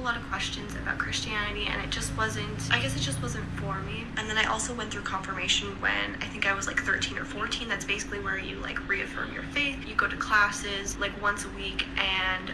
lot of questions about Christianity, and it just wasn't for me. And then I also went through confirmation when I think I was like 13 or 14. That's basically where you like reaffirm your faith. You go to classes like once a week, and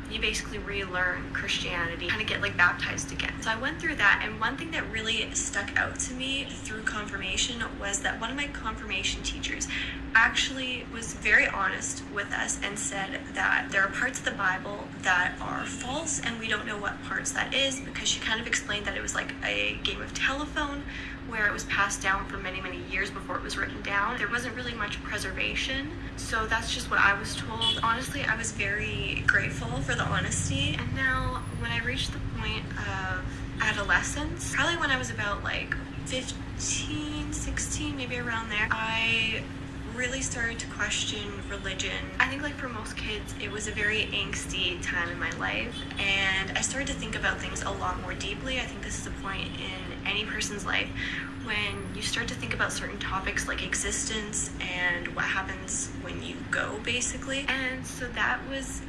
you basically relearn Christianity, kind of get like baptized again. So I went through that, and one thing that really stuck out to me through confirmation was that one of my confirmation teachers actually was very honest with us and said that there are parts of the Bible that are false, and we don't know what parts that is, because she kind of explained that it was like a game of telephone where it was passed down for many, many years before it was written down. There wasn't really much preservation, so that's just what I was told. Honestly, I was very grateful for the honesty. And now, when I reached the point of adolescence, probably when I was about like 15, 16, maybe around there, I really started to question religion. I think like for most kids, it was a very angsty time in my life, and I started to think about things a lot more deeply. I think this is a point in any person's life when you start to think about certain topics like existence and what happens when you go, basically. And so that was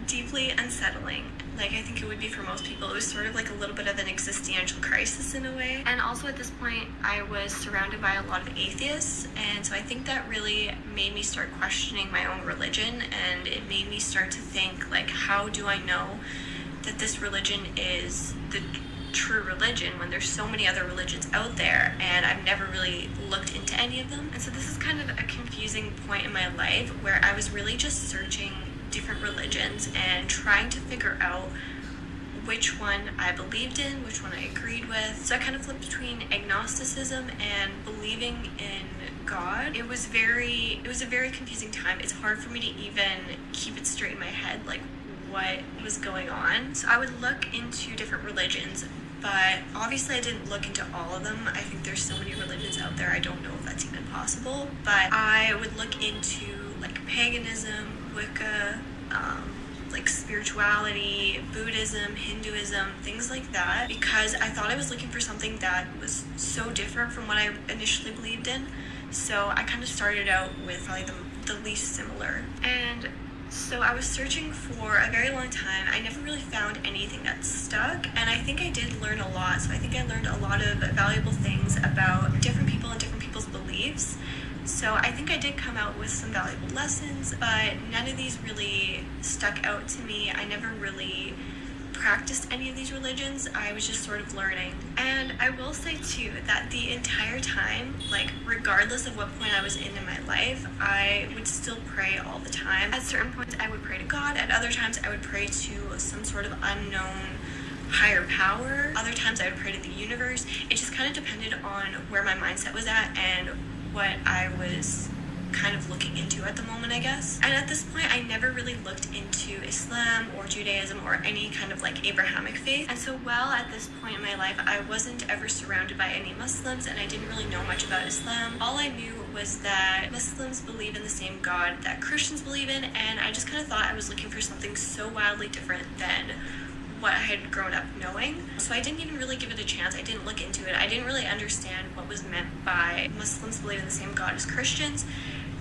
deeply unsettling. Like, I think it would be for most people. It was sort of like a little bit of an existential crisis in a way. And also at this point, I was surrounded by a lot of atheists. And so I think that really made me start questioning my own religion. And it made me start to think, like, how do I know that this religion is the true religion when there's so many other religions out there, and I've never really looked into any of them? And so this is kind of a confusing point in my life where I was really just searching different religions and trying to figure out which one I believed in, which one I agreed with. So I kind of flipped between agnosticism and believing in God. It was a very confusing time. It's hard for me to even keep it straight in my head, like what was going on. So I would look into different religions, but obviously I didn't look into all of them. I think there's so many religions out there, I don't know if that's even possible. But I would look into like paganism, Wicca, like spirituality, Buddhism, Hinduism, things like that, because I thought I was looking for something that was so different from what I initially believed in. So I kind of started out with probably the least similar. And so I was searching for a very long time. I never really found anything that stuck, and I think I did learn a lot. So I think I learned a lot of valuable things about different people and different people's beliefs. So I think I did come out with some valuable lessons, but none of these really stuck out to me. I never really practiced any of these religions. I was just sort of learning. And I will say too that the entire time, like regardless of what point I was in my life, I would still pray all the time. At certain points I would pray to God, at other times I would pray to some sort of unknown higher power. Other times I would pray to the universe. It just kind of depended on where my mindset was at and what I was kind of looking into at the moment, I guess. And at this point, I never really looked into Islam or Judaism or any kind of like Abrahamic faith. And so while at this point in my life, I wasn't ever surrounded by any Muslims and I didn't really know much about Islam, all I knew was that Muslims believe in the same God that Christians believe in, and I just kind of thought I was looking for something so wildly different than what I had grown up knowing. So I didn't even really give it a chance. I didn't look into it. I didn't really understand what was meant by Muslims believe in the same God as Christians.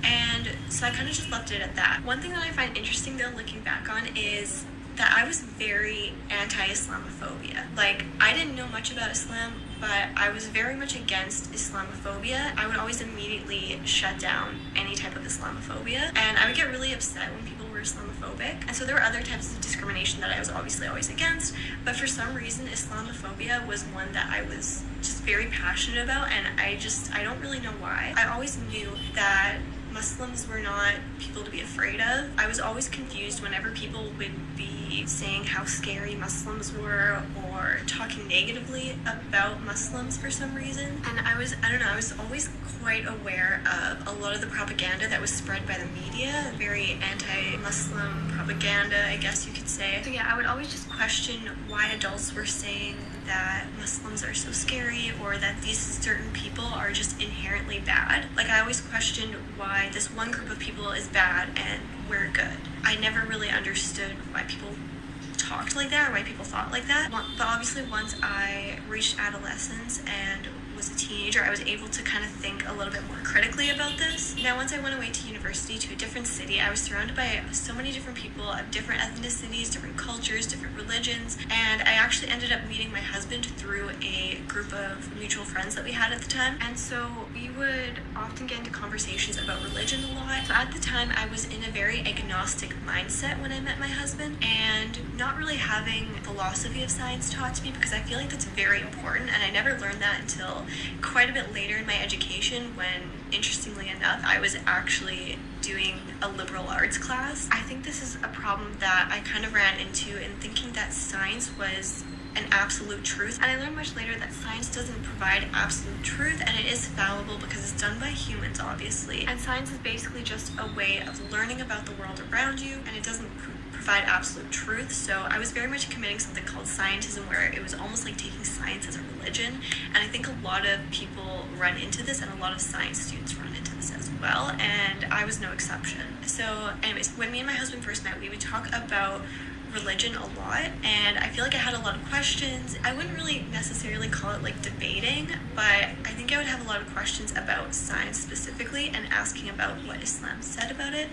And so I kind of just left it at that. One thing that I find interesting though, looking back on, is that I was very anti-Islamophobia. Like, I didn't know much about Islam, but I was very much against Islamophobia. I would always immediately shut down any type of Islamophobia, and I would get really upset when people were Islamophobic. And so there were other types of discrimination that I was obviously always against, but for some reason Islamophobia was one that I was just very passionate about, and I don't really know why. I always knew that Muslims were not people to be afraid of. I was always confused whenever people would be saying how scary Muslims were or talking negatively about Muslims for some reason. And I was always quite aware of a lot of the propaganda that was spread by the media, very anti-Muslim propaganda, I guess you could say. So yeah, I would always just question why adults were saying that Muslims are so scary or that these certain people are just inherently bad. Like, I always questioned why this one group of people is bad and we're good. I never really understood why people talked like that or why people thought like that. But obviously once I reached adolescence and was a teenager, I was able to kind of think a little bit more critically about this. Now, once I went away to university, to a different city, I was surrounded by so many different people of different ethnicities, different cultures, different religions, and I actually ended up meeting my husband through a group of mutual friends that we had at the time. And so we would often get into conversations about religion a lot. So at the time, I was in a very agnostic mindset when I met my husband, and not really having philosophy of science taught to me, because I feel like that's very important, and I never learned that until quite a bit later in my education, when, interestingly enough, I was actually doing a liberal arts class. I think this is a problem that I kind of ran into in thinking that science was an absolute truth. And I learned much later that science doesn't provide absolute truth, and it is fallible because it's done by humans, obviously. And science is basically just a way of learning about the world around you, and it doesn't provide absolute truth. So I was very much committing something called scientism, where it was almost like taking science as a religion. And I think a lot of people run into this, and a lot of science students run into this as well, and I was no exception. So anyways, when me and my husband first met, we would talk about religion a lot, and I feel like I had a lot of questions. I wouldn't really necessarily call it like debating, but I think I would have a lot of questions about science specifically, and asking about what Islam said about it.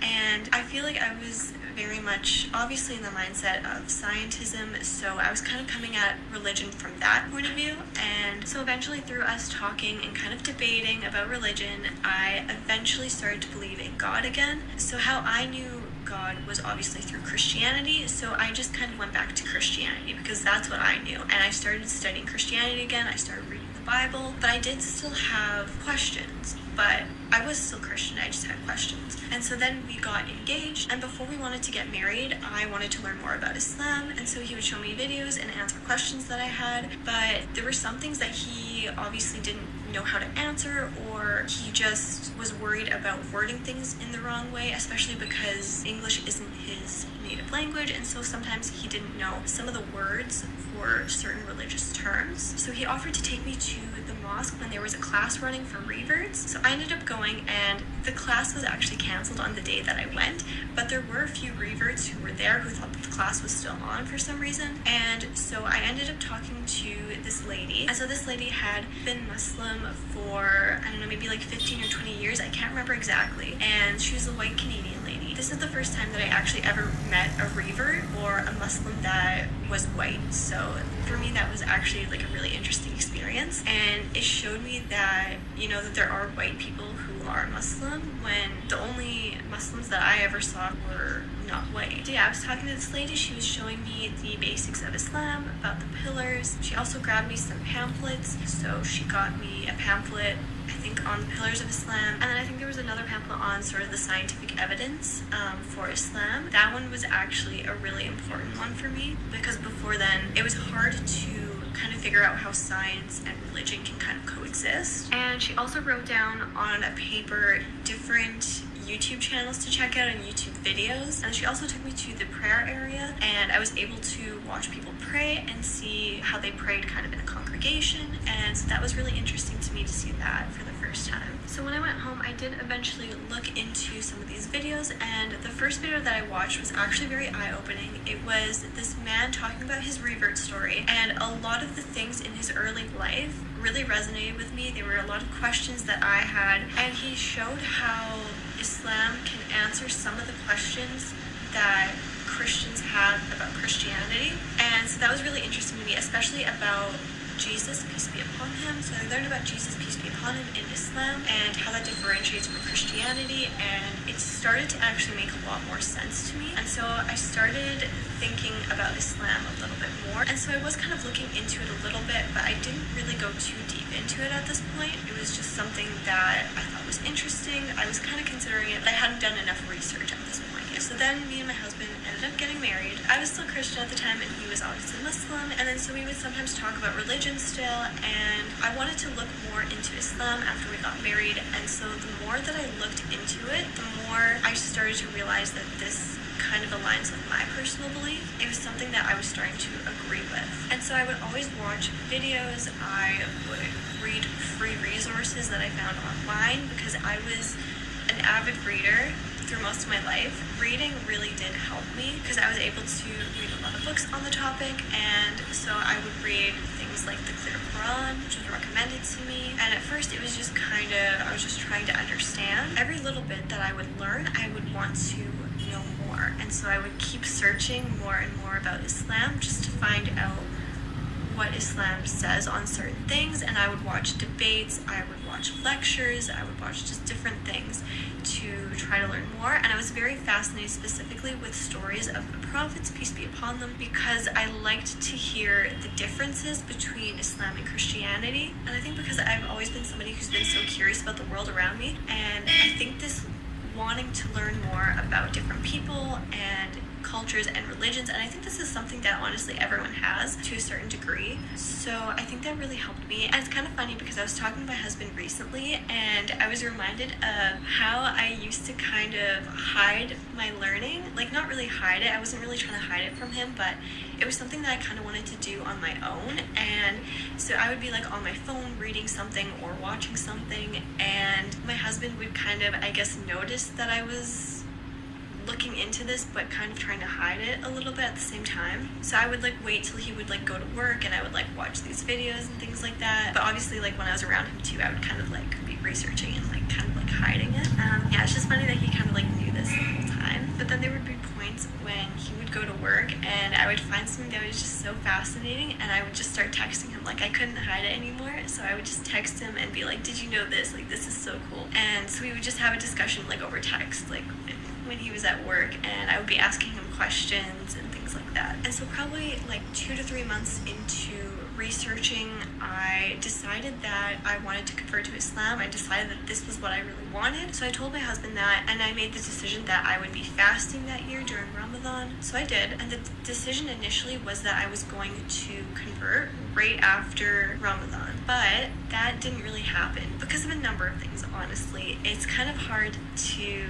And I feel like I was very much obviously in the mindset of scientism, so I was kind of coming at religion from that point of view. And so eventually, through us talking and kind of debating about religion, I eventually started to believe in God again. So how I knew God was obviously through Christianity, so I just kind of went back to Christianity because that's what I knew. And I started studying Christianity again. I started reading the Bible, but I did still have questions. But I was still Christian, I just had questions. And so then we got engaged, and before we wanted to get married, I wanted to learn more about Islam, and so he would show me videos and answer questions that I had. But there were some things that he obviously didn't know how to answer, or he just was worried about wording things in the wrong way, especially because English isn't his native language, and so sometimes he didn't know some of the words for certain religious terms. So he offered to take me to the mosque when there was a class running for reverts. So I ended up going, and the class was actually canceled on the day that I went, but there were a few reverts who were there who thought that the class was still on for some reason. And so I ended up talking to this lady. And so this lady had been Muslim for, I don't know, maybe like 15 or 20 years. I can't remember exactly. And she was a white Canadian lady. This is the first time that I actually ever met a revert or a Muslim that was white. So for me, that was actually like a really interesting experience. And it showed me that, you know, that there are white people who are Muslim, when the only Muslims that I ever saw were not white. So yeah, I was talking to this lady. She was showing me the basics of Islam, about the pillars. She also grabbed me some pamphlets. So she got me a pamphlet, I think, on the pillars of Islam, and then I think there was another pamphlet on sort of the scientific evidence for Islam. That one was actually a really important one for me, because before then it was hard to kind of figure out how science and religion can kind of coexist. And she also wrote down on a paper different YouTube channels to check out and YouTube videos. And she also took me to the prayer area, and I was able to watch people pray and see how they prayed kind of in a congregation. And so that was really interesting to me to see that for the first time. So when I went home, I did eventually look into some of these videos, and the first video that I watched was actually very eye-opening. It was this man talking about his revert story, and a lot of the things in his early life really resonated with me. There were a lot of questions that I had, and he showed how Islam can answer some of the questions that Christians have about Christianity. And so that was really interesting to me, especially about Jesus, peace be upon him. So I learned about Jesus, peace be upon him, in Islam, and how that differentiates from Christianity, and it started to actually make a lot more sense to me. And so I started thinking about Islam a little bit more, and so I was kind of looking into it a little bit, but I didn't really go too deep into it at this point. It was just something that I thought was interesting. I was kind of considering it, but I hadn't done enough research at this point. So then me and my husband ended up getting married. I was still Christian at the time, and he was obviously Muslim, and then so we would sometimes talk about religion still, and I wanted to look more into Islam after we got married. And so the more that I looked into it, the more I started to realize that this kind of aligns with my personal belief. It was something that I was starting to agree with. And so I would always watch videos. I would read free resources that I found online, because I was an avid reader through most of my life, reading really did help me because I was able to read a lot of books on the topic, and so I would read things like the Quran, which was recommended to me, and at first it was just I was just trying to understand. Every little bit that I would learn, I would want to know more, and so I would keep searching more and more about Islam just to find out what Islam says on certain things, and I would watch debates, I would watch lectures, I would watch just different things to try to learn more. And I was very fascinated specifically with stories of the prophets, peace be upon them, because I liked to hear the differences between Islam and Christianity. And I think because I've always been somebody who's been so curious about the world around me, and I think this wanting to learn more about different people and cultures and religions, and I think this is something that honestly everyone has to a certain degree, so I think that really helped me. And it's kind of funny because I was talking to my husband recently, and I was reminded of how I used to kind of hide my learning, like not really hide it, I wasn't really trying to hide it from him, but it was something that I kind of wanted to do on my own. And so I would be like on my phone reading something or watching something, and my husband would kind of, I guess, notice that I was looking into this but kind of trying to hide it a little bit at the same time. So I would like wait till he would like go to work, and I would like watch these videos and things like that. But obviously like when I was around him too, I would kind of like be researching and like kind of like hiding it. Yeah, it's just funny that he kind of like knew this the whole time. But then there would be points when he would go to work and I would find something that was just so fascinating, and I would just start texting him. Like I couldn't hide it anymore, so I would just text him and be like, did you know this? Like this is so cool. And so we would just have a discussion like over text, like when he was at work, and I would be asking him questions and things like that. And so probably like 2 to 3 months into researching, I decided that I wanted to convert to Islam. I decided that this was what I really wanted. So I told my husband that, and I made the decision that I would be fasting that year during Ramadan. So I did, and the decision initially was that I was going to convert right after Ramadan. But that didn't really happen because of a number of things, honestly. It's kind of hard to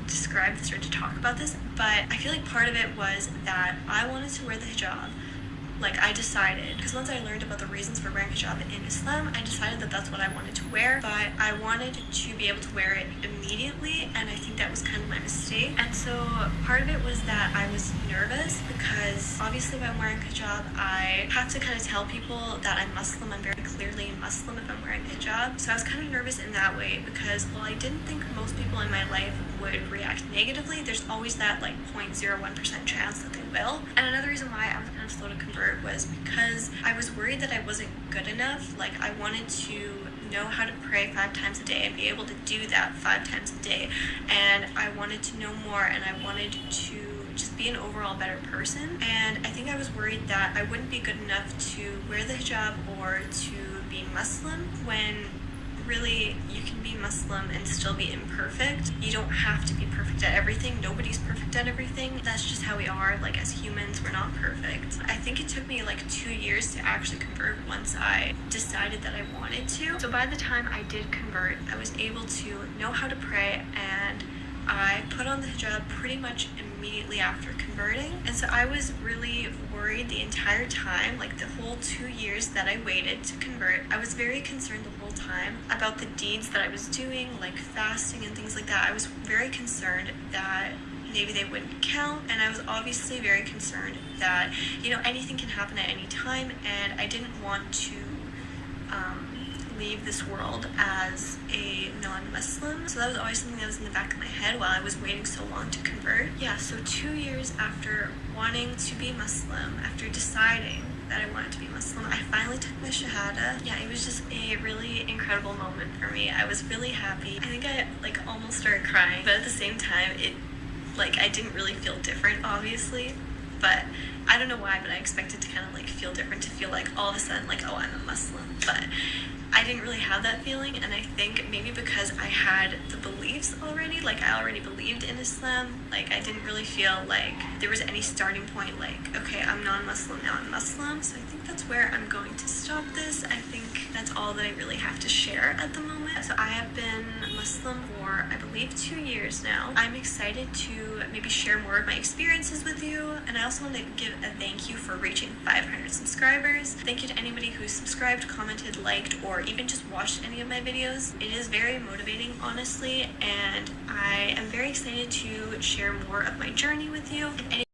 describe this or to talk about this, but I feel like part of it was that I wanted to wear the hijab. Like I decided, because once I learned about the reasons for wearing hijab in Islam, I decided that that's what I wanted to wear, but I wanted to be able to wear it immediately, and I think that was kind of my mistake. And so part of it was that I was nervous because obviously when I'm wearing hijab, I have to kind of tell people that I'm Muslim. I'm very clearly Muslim if I'm wearing hijab. So I was kind of nervous in that way because while I didn't think most people in my life would react negatively, there's always that like 0.01% chance that they will. And another reason why I was kind of slow to convert was because I was worried that I wasn't good enough. Like I wanted to know how to pray 5 times a day and be able to do that 5 times a day, and I wanted to know more, and I wanted to just be an overall better person. And I think I was worried that I wouldn't be good enough to wear the hijab or to be Muslim, when really you can be Muslim and still be imperfect. You don't have to be perfect at everything. Nobody's perfect at everything. That's just how we are. Like as humans, we're not perfect. I think it took me like 2 years to actually convert once I decided that I wanted to. So by the time I did convert, I was able to know how to pray, and I put on the hijab pretty much immediately after converting. And so I was really worried the entire time, like the whole 2 years that I waited to convert. I was very concerned the whole time about the deeds that I was doing, like fasting and things like that. I was very concerned that maybe they wouldn't count, and I was obviously very concerned that, you know, anything can happen at any time, and I didn't want to leave this world as a non-Muslim. So that was always something that was in the back of my head while I was waiting so long to convert. Yeah, so 2 years after wanting to be Muslim, after deciding that I wanted to be Muslim, I finally took my Shahada. Yeah, it was just a really incredible moment for me. I was really happy. I think I like almost started crying, but at the same time, I didn't really feel different, obviously. But I don't know why, but I expected to kind of like feel different, to feel like all of a sudden like, oh, I'm a Muslim. But I didn't really have that feeling, and I think maybe because I had the beliefs already, like I already believed in Islam, like I didn't really feel like there was any starting point, like, okay, I'm non-Muslim, now I'm Muslim. So I think that's where I'm going to stop this. I think that's all that I really have to share at the moment. So I have been Muslim Muslim for, I believe, 2 years now. I'm excited to maybe share more of my experiences with you, and I also want to give a thank you for reaching 500 subscribers. Thank you to anybody who subscribed, commented, liked, or even just watched any of my videos. It is very motivating, honestly, and I am very excited to share more of my journey with you. If